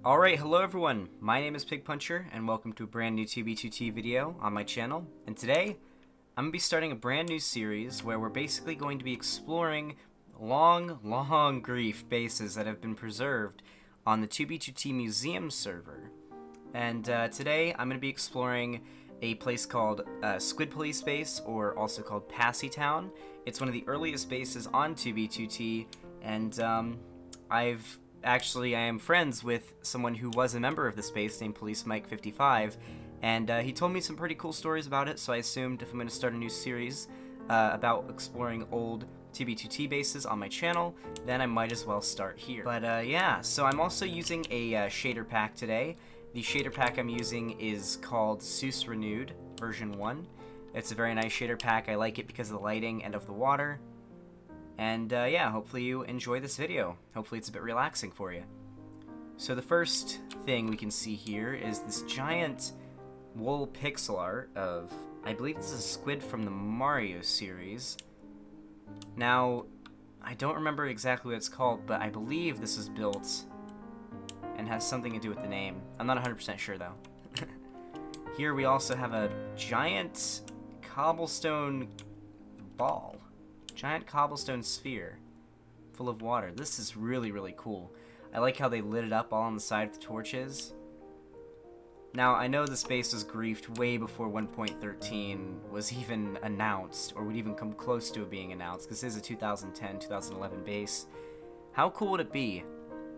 Alright, hello everyone, my name is Pig Puncher, and welcome to a brand new 2B2T video on my channel. And today, I'm going to be starting a brand new series where we're basically going to be exploring long grief bases that have been preserved on the 2B2T Museum server. And today, I'm going to be exploring a place called Squidpolice base, or also called Passietown. It's one of the earliest bases on 2B2T, and I am friends with someone who was a member of the space named Police Mike 55, and he told me some pretty cool stories about it, so I assumed if I'm going to start a new series about exploring old 2B2T bases on my channel, then I might as well start here. But yeah, so I'm also using a shader pack today. The shader pack I'm using is called Seuss Renewed version 1. It's a very nice shader pack. I like it because of the lighting and of the water. And yeah, hopefully you enjoy this video. Hopefully it's a bit relaxing for you. So the first thing we can see here is this giant wool pixel art of, I believe this is a squid from the Mario series. Now, I don't remember exactly what it's called, but I believe this is built and has something to do with the name. I'm not 100% sure though. Here we also have a giant cobblestone ball. Giant cobblestone sphere full of water. This is really cool. I like how they lit it up all on the side of the torches. Now, I know the space was griefed way before 1.13 was even announced, or would even come close to it being announced, because this is a 2010-2011 base. How cool would it be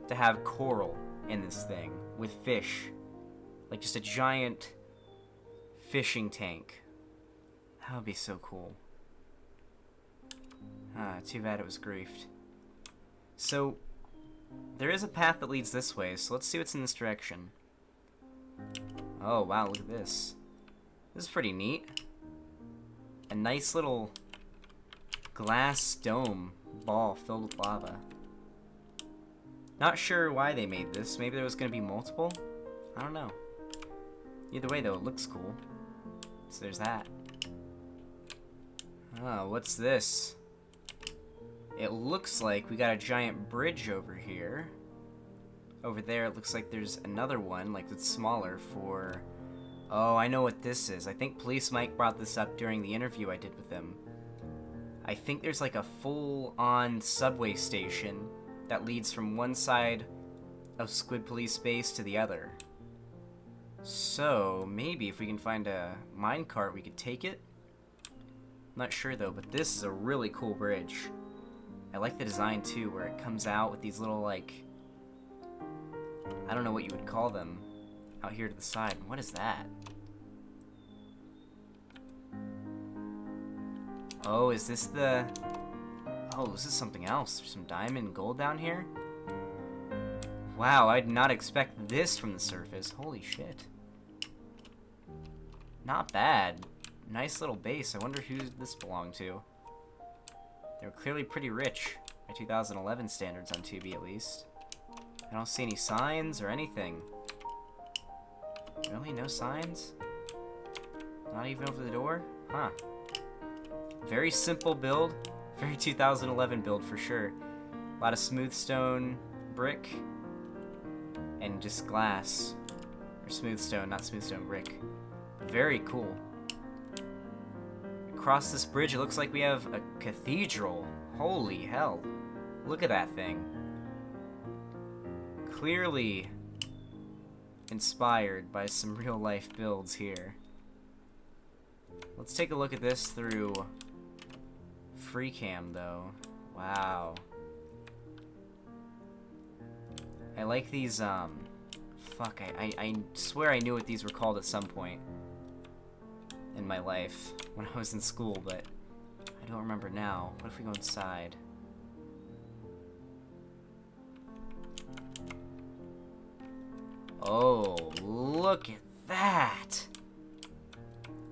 to have coral in this thing with fish? Like just a giant fishing tank. That would be so cool. Too bad it was griefed. So, there is a path that leads this way, so let's see what's in this direction. Oh, wow, look at this. This is pretty neat. A nice little glass dome ball filled with lava. Not sure why they made this. Maybe there was going to be multiple? I don't know. Either way, though, it looks cool. So there's that. Oh, what's this? It looks like we got a giant bridge over here. Over there, it looks like there's another one, like it's smaller for... Oh, I know what this is. I think Police Mike brought this up during the interview I did with him. I think there's like a full-on subway station that leads from one side of Squidpolice base to the other. So, maybe if we can find a minecart, we could take it? I'm not sure though, but this is a really cool bridge. I like the design too, where it comes out with these little, like, I don't know what you would call them, out here to the side. What is that? Oh, is this the... Oh, this is something else. There's some diamond and gold down here? Wow, I did not expect this from the surface. Holy shit. Not bad. Nice little base. I wonder who this belonged to. They were clearly pretty rich, by 2011 standards on 2B at least. I don't see any signs or anything. Really? No signs? Not even over the door? Huh. Very simple build. Very 2011 build for sure. A lot of smooth stone brick. And just glass. Or smooth stone, not smooth stone brick. Very cool. Across this bridge, it looks like we have a cathedral. Holy hell. Look at that thing. Clearly inspired by some real-life builds here. Let's take a look at this through free cam, though. Wow. I like these, fuck, I swear I knew what these were called at some point in my life when I was in school, but I don't remember now. What if we go inside? Oh, look at that!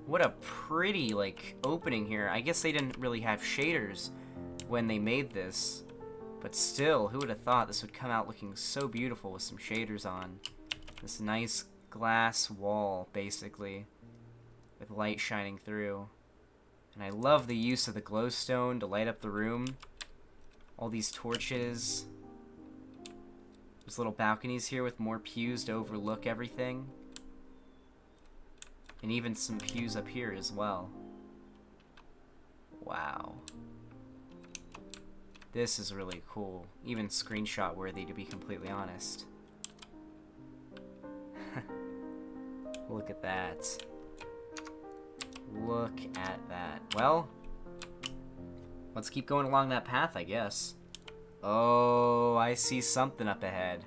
What a pretty, like, opening here. I guess they didn't really have shaders when they made this, but still, who would have thought this would come out looking so beautiful with some shaders on? This nice glass wall, basically, with light shining through. And I love the use of the glowstone to light up the room. All these torches. There's little balconies here with more pews to overlook everything. And even some pews up here as well. Wow. This is really cool. Even screenshot worthy, to be completely honest. Look at that. Look at that. Well, let's keep going along that path, I guess. Oh, I see something up ahead.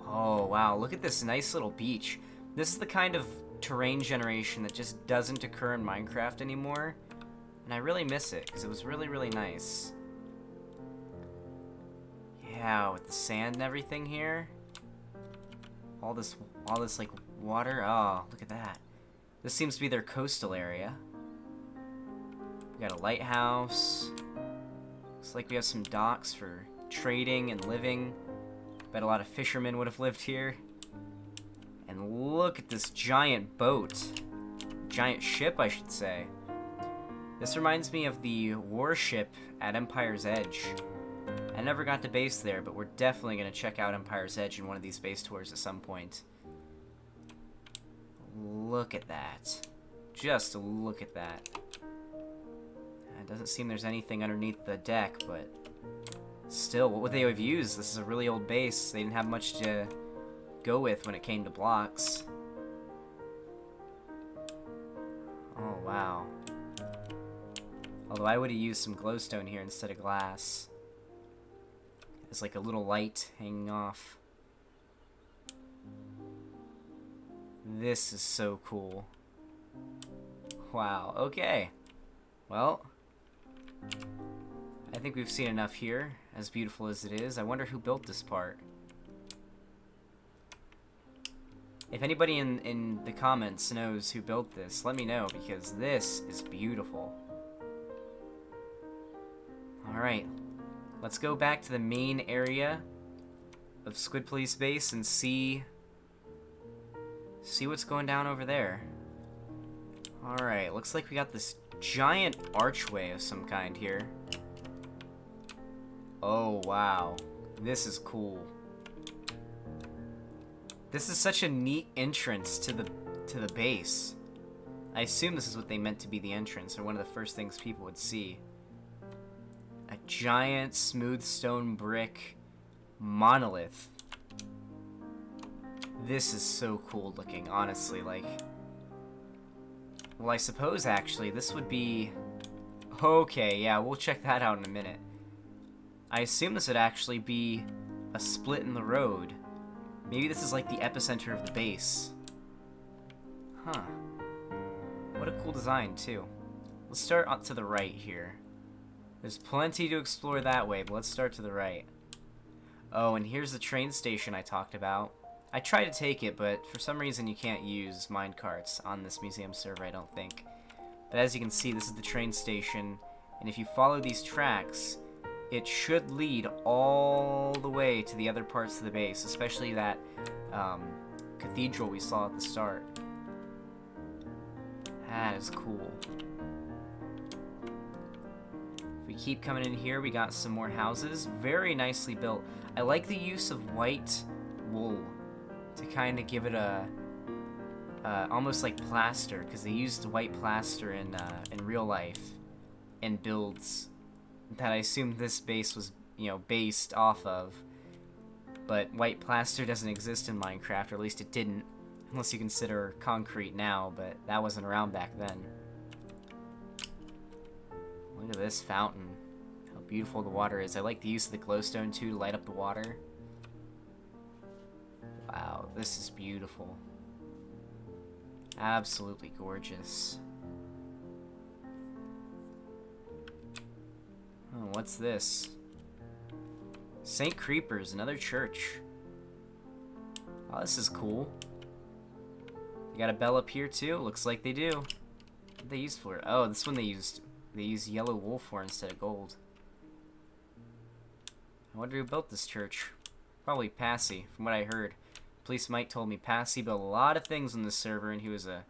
Oh, wow. Look at this nice little beach. This is the kind of terrain generation that just doesn't occur in Minecraft anymore. And I really miss it, because it was really, really nice. Yeah, with the sand and everything here. All this like water. Oh, look at that. This seems to be their coastal area. We got a lighthouse. Looks like we have some docks for trading and living. Bet a lot of fishermen would have lived here. And look at this giant boat. Giant ship, I should say. This reminds me of the warship at Empire's Edge. I never got to base there, but we're definitely going to check out Empire's Edge in one of these base tours at some point. Look at that. Just look at that. It doesn't seem there's anything underneath the deck, but still, what would they have used? This is a really old base. They didn't have much to go with when it came to blocks. Oh, wow. Although I would have used some glowstone here instead of glass. It's like a little light hanging off. This is so cool. Wow, okay. Well, I think we've seen enough here, as beautiful as it is. I wonder who built this part. If anybody in the comments knows who built this, let me know, because this is beautiful. Alright, let's go back to the main area of Squidpolice base and see what's going down over there. Alright, looks like we got this giant archway of some kind here. Oh, wow. This is cool. This is such a neat entrance to the base. I assume this is what they meant to be the entrance, or one of the first things people would see. A giant smooth stone brick monolith. This is so cool looking, honestly. Like, well, I suppose actually this would be... Okay, yeah, we'll check that out in a minute. I assume this would actually be a split in the road. Maybe this is like the epicenter of the base. Huh. What a cool design, too. Let's start up to the right here. There's plenty to explore that way, but let's start to the right. Oh, and here's the train station I talked about. I tried to take it, but for some reason you can't use minecarts on this museum server, I don't think. But as you can see, this is the train station, and if you follow these tracks, it should lead all the way to the other parts of the base, especially that cathedral we saw at the start. That is cool. If we keep coming in here, we got some more houses. Very nicely built. I like the use of white wool to kind of give it a almost like plaster, because they used white plaster in real life in builds that I assume this base was, you know, based off of. But white plaster doesn't exist in Minecraft, or at least it didn't, unless you consider concrete now, but that wasn't around back then. Look at this fountain. How beautiful the water is. I like the use of the glowstone too to light up the water. Wow, this is beautiful. Absolutely gorgeous. Oh, what's this? St. Creeper's, another church. Oh, this is cool. You got a bell up here too? Looks like they do. What did they use for it? Oh, this one they used yellow wool for instead of gold. I wonder who built this church. Probably Passy, from what I heard. Police Mike told me Passy built a lot of things on this server, and he was a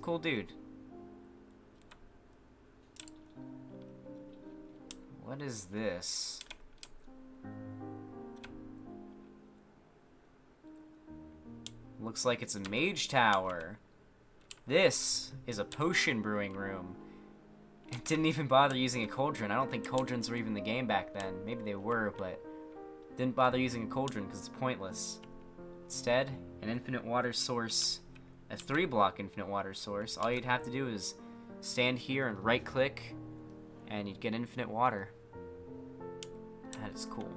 cool dude. What is this? Looks like it's a mage tower. This is a potion brewing room. It didn't even bother using a cauldron. I don't think cauldrons were even in the game back then. Maybe they were, but didn't bother using a cauldron because it's pointless. Instead, an infinite water source, a 3-block infinite water source. All you'd have to do is stand here and right-click, and you'd get infinite water. That is cool.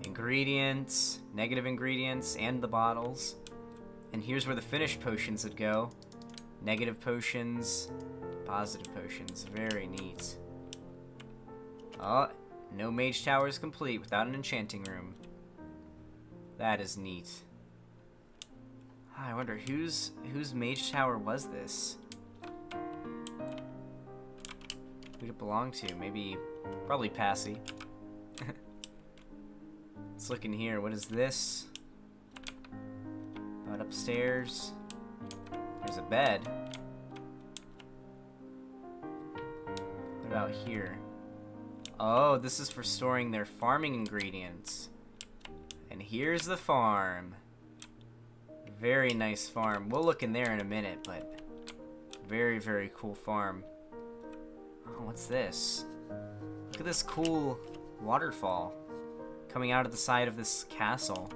Ingredients, negative ingredients, and the bottles. And here's where the finished potions would go. Negative potions, positive potions. Very neat. Oh, no mage tower is complete without an enchanting room. That is neat. I wonder whose mage tower was this? Who'd it belong to? Maybe, probably Passy. Let's look in here. What is this? About upstairs. There's a bed. What about here? Oh, this is for storing their farming ingredients. And here's the farm. Very nice farm. We'll look in there in a minute, but very, very cool farm. Oh, what's this? Look at this cool waterfall coming out of the side of this castle.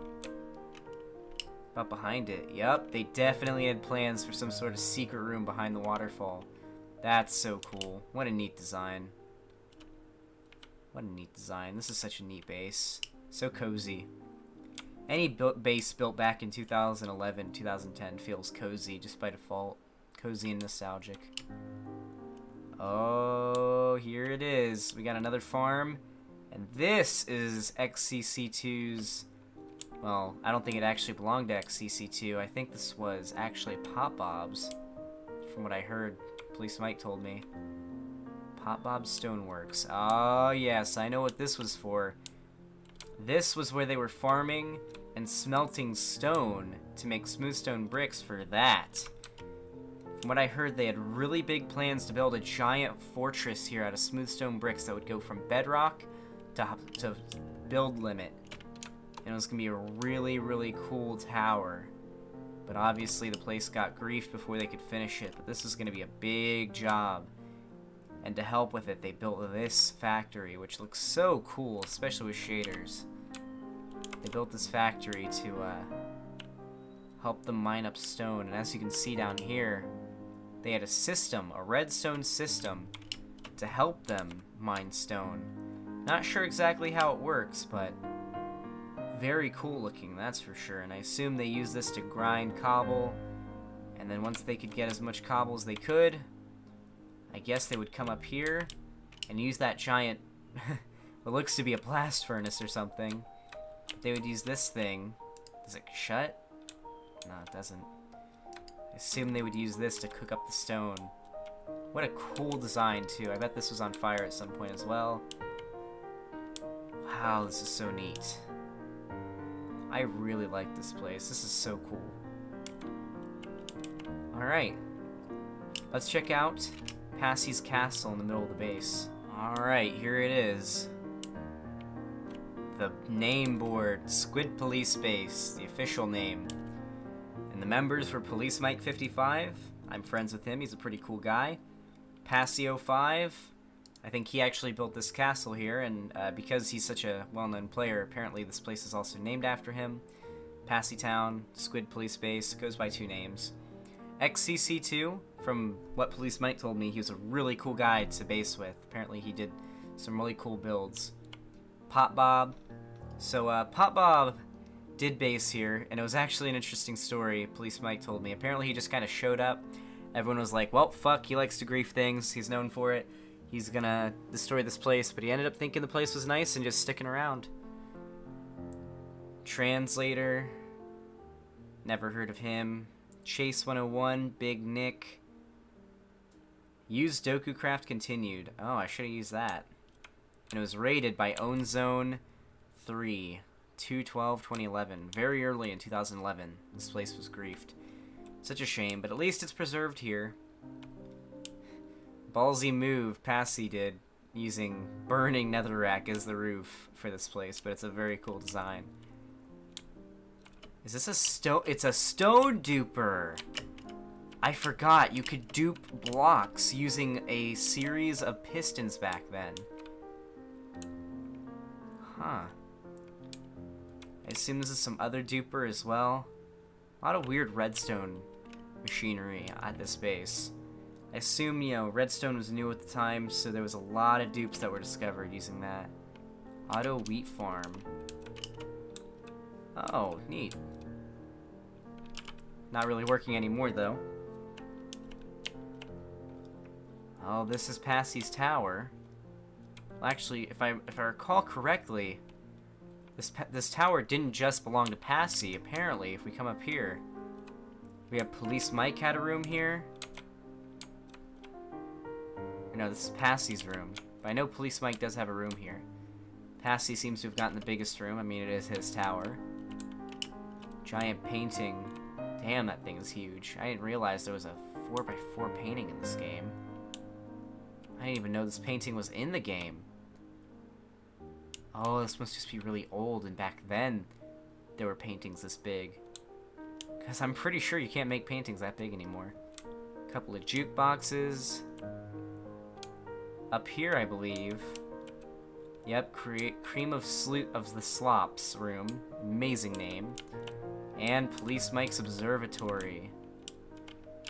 About behind it. Yep, they definitely had plans for some sort of secret room behind the waterfall. That's so cool. What a neat design. What a neat design. This is such a neat base. So cozy. Any base built back in 2011, 2010 feels cozy just by default. Cozy and nostalgic. Oh, here it is. We got another farm. And this is XCC2's... Well, I don't think it actually belonged to XCC2. I think this was actually Pop Bob's. From what I heard, Police Mike told me. Pop Bob's Stoneworks. Oh, yes, I know what this was for. This was where they were farming and smelting stone to make smooth stone bricks for that. From what I heard, they had really big plans to build a giant fortress here out of smooth stone bricks that would go from bedrock to build limit. And it was going to be a really, really cool tower. But obviously the place got griefed before they could finish it. But this is going to be a big job. And to help with it, they built this factory, which looks so cool, especially with shaders. They built this factory to help them mine up stone. And as you can see down here, they had a system, a redstone system, to help them mine stone. Not sure exactly how it works, but very cool looking, that's for sure. And I assume they use this to grind cobble. And then once they could get as much cobble as they could, I guess they would come up here and use that giant, what looks to be a blast furnace or something. They would use this thing. Does it shut? No, it doesn't. I assume they would use this to cook up the stone. What a cool design, too. I bet this was on fire at some point as well. Wow, this is so neat. I really like this place. This is so cool. Alright. Let's check out Passy's castle in the middle of the base. Alright, here it is. The name board, Squidpolice base, the official name. And the members were Police Mike 55. I'm friends with him, he's a pretty cool guy. Passio 5. I think he actually built this castle here, and because he's such a well-known player, apparently this place is also named after him. Passietown, Squidpolice base, goes by 2 names. XCC2, from what Police Mike told me, he was a really cool guy to base with. Apparently he did some really cool builds. Pop Bob. So Pop Bob did base here, and it was actually an interesting story Police Mike told me. Apparently he just kind of showed up. Everyone was like, well, fuck, he likes to grief things. He's known for it. He's gonna destroy this place, but he ended up thinking the place was nice and just sticking around. Translator. Never heard of him. Chase 101, Big Nick. Use DokuCraft continued. Oh, I should have used that. And it was rated by OwnZone 3, 2/12/2011. Very early in 2011, this place was griefed. Such a shame, but at least it's preserved here. Ballsy move Passy did. using burning netherrack as the roof for this place, but it's a very cool design. Is this a stone? It's a stone duper! I forgot you could dupe blocks using a series of pistons back then. Huh. I assume this is some other duper as well. A lot of weird redstone machinery at this base. I assume, you know, redstone was new at the time, so there was a lot of dupes that were discovered using that. Auto wheat farm. Oh, neat. Not really working anymore, though. Oh, this is Passy's tower. Well, actually, if I recall correctly, this tower didn't just belong to Passy. Apparently, if we come up here, we have Police Mike had a room here. No, this is Passy's room. But I know Police Mike does have a room here. Passy seems to have gotten the biggest room. I mean, it is his tower. Giant painting. Damn, that thing is huge. I didn't realize there was a 4x4 painting in this game. I didn't even know this painting was in the game. Oh, this must just be really old, and back then there were paintings this big. Because I'm pretty sure you can't make paintings that big anymore. A couple of jukeboxes. Up here, I believe. Yep, Cream of the Slops room. Amazing name. And Police Mike's Observatory.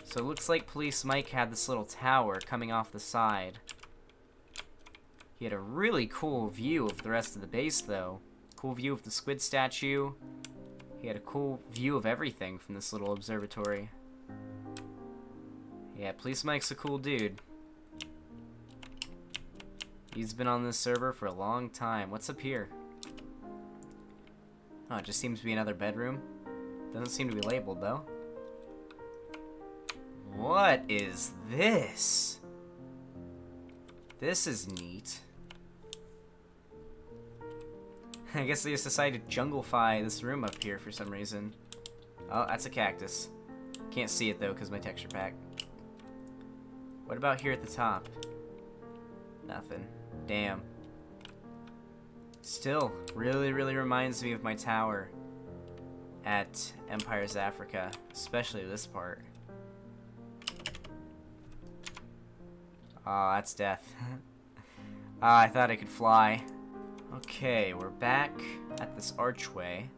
So it looks like Police Mike had this little tower coming off the side. He had a really cool view of the rest of the base, though. Cool view of the squid statue. He had a cool view of everything from this little observatory. Yeah, Police Mike's a cool dude. He's been on this server for a long time. What's up here? Oh, it just seems to be another bedroom. Doesn't seem to be labeled, though. What is this? This is neat. I guess they just decided to junglify this room up here for some reason. Oh, that's a cactus. Can't see it, though, because my texture pack. What about here at the top? Nothing. Damn. Still, really reminds me of my tower at Empire's Africa, especially this part. Oh, that's death. I thought I could fly. Okay, we're back at this archway.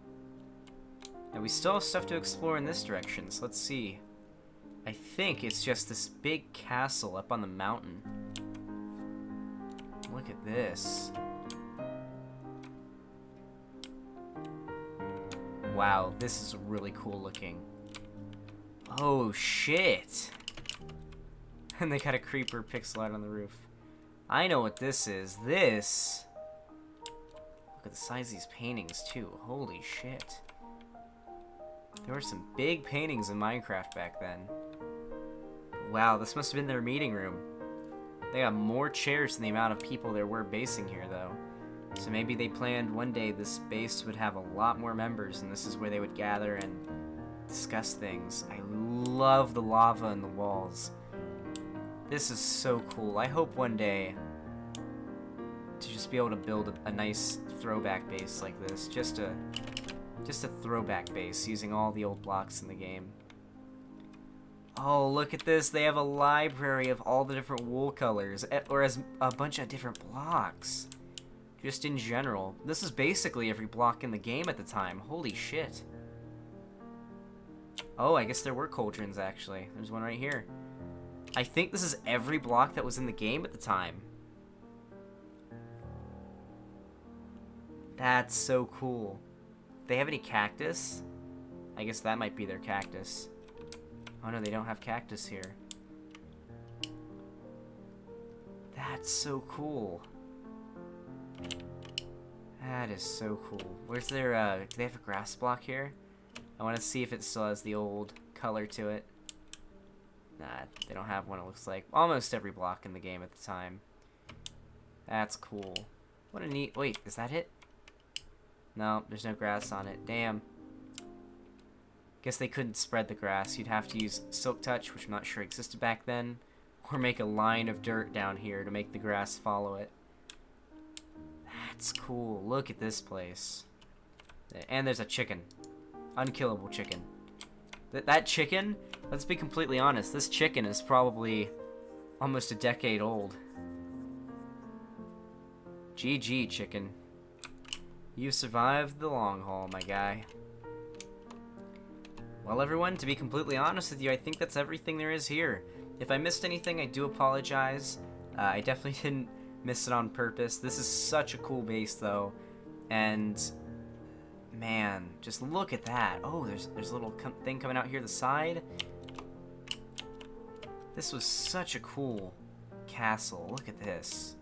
And we still have stuff to explore in this direction, so let's see. I think it's just this big castle up on the mountain. Look at this. Wow, this is really cool looking. Oh, shit. And they got a creeper pixel art on the roof. I know what this is. This... Look at the size of these paintings, too. Holy shit. There were some big paintings in Minecraft back then. Wow, this must have been their meeting room. They got more chairs than the amount of people there were basing here, though. So maybe they planned one day this base would have a lot more members, and this is where they would gather and discuss things. I love the lava in the walls. This is so cool. I hope one day to just be able to build a nice throwback base like this. Just a throwback base using all the old blocks in the game. Oh, look at this. They have a library of all the different wool colors, or as a bunch of different blocks. Just in general. This is basically every block in the game at the time. Holy shit. Oh, I guess there were cauldrons, actually. There's one right here. I think this is every block that was in the game at the time. That's so cool. They have any cactus? I guess that might be their cactus. Oh no, they don't have cactus here. That's so cool. That is so cool. Where's their, do they have a grass block here? I want to see if it still has the old color to it. Nah, they don't have one, it looks like. Almost every block in the game at the time. That's cool. What a neat... Wait, is that it? No, there's no grass on it. Damn. Guess they couldn't spread the grass. You'd have to use Silk Touch, which I'm not sure existed back then. Or make a line of dirt down here to make the grass follow it. That's cool. Look at this place. And there's a chicken. Unkillable chicken. That chicken, let's be completely honest, this chicken is probably almost a decade old. GG, chicken. You survived the long haul, my guy. Well, everyone, to be completely honest with you, I think that's everything there is here. If I missed anything, I do apologize. I definitely didn't miss it on purpose. This is such a cool base, though. And, man, just look at that. Oh, there's a little thing coming out here the side. This was such a cool castle. Look at this.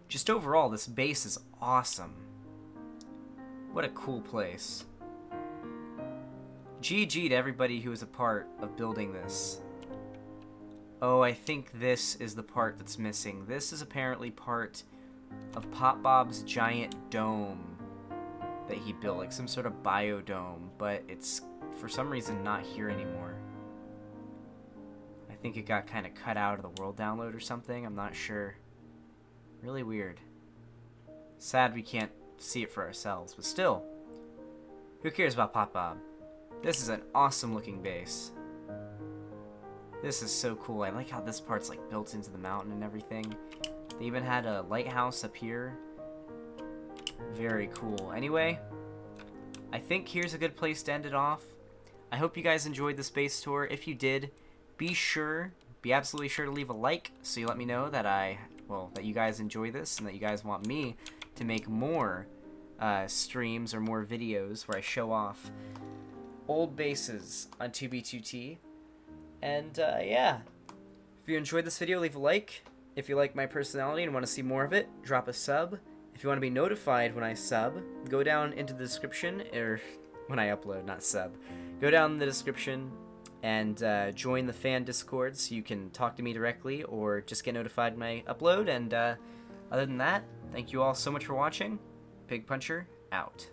Just overall, this base is awesome. What a cool place. GG to everybody who was a part of building this. Oh, I think this is the part that's missing. This is apparently part of Pop Bob's giant dome that he built, like some sort of biodome, but it's for some reason not here anymore. I think it got kind of cut out of the world download or something. I'm not sure. Really weird. Sad we can't see it for ourselves, but still, who cares about Pop Bob? This is an awesome looking base. This is so cool. I like how this part's like built into the mountain and everything. They even had a lighthouse up here. Very cool. Anyway, I think here's a good place to end it off. I hope you guys enjoyed the space tour. If you did, be absolutely sure to leave a like so you let me know that that you guys enjoy this and that you guys want me to make more streams or more videos where I show off old bases on 2B2T. And yeah, if you enjoyed this video, leave a like. If you like my personality and want to see more of it, drop a sub. If you want to be notified when I sub, go down into the description, or when I upload, not sub. Go down in the description and join the fan Discord so you can talk to me directly or just get notified when I upload. And other than that, thank you all so much for watching. Pig Puncher, out.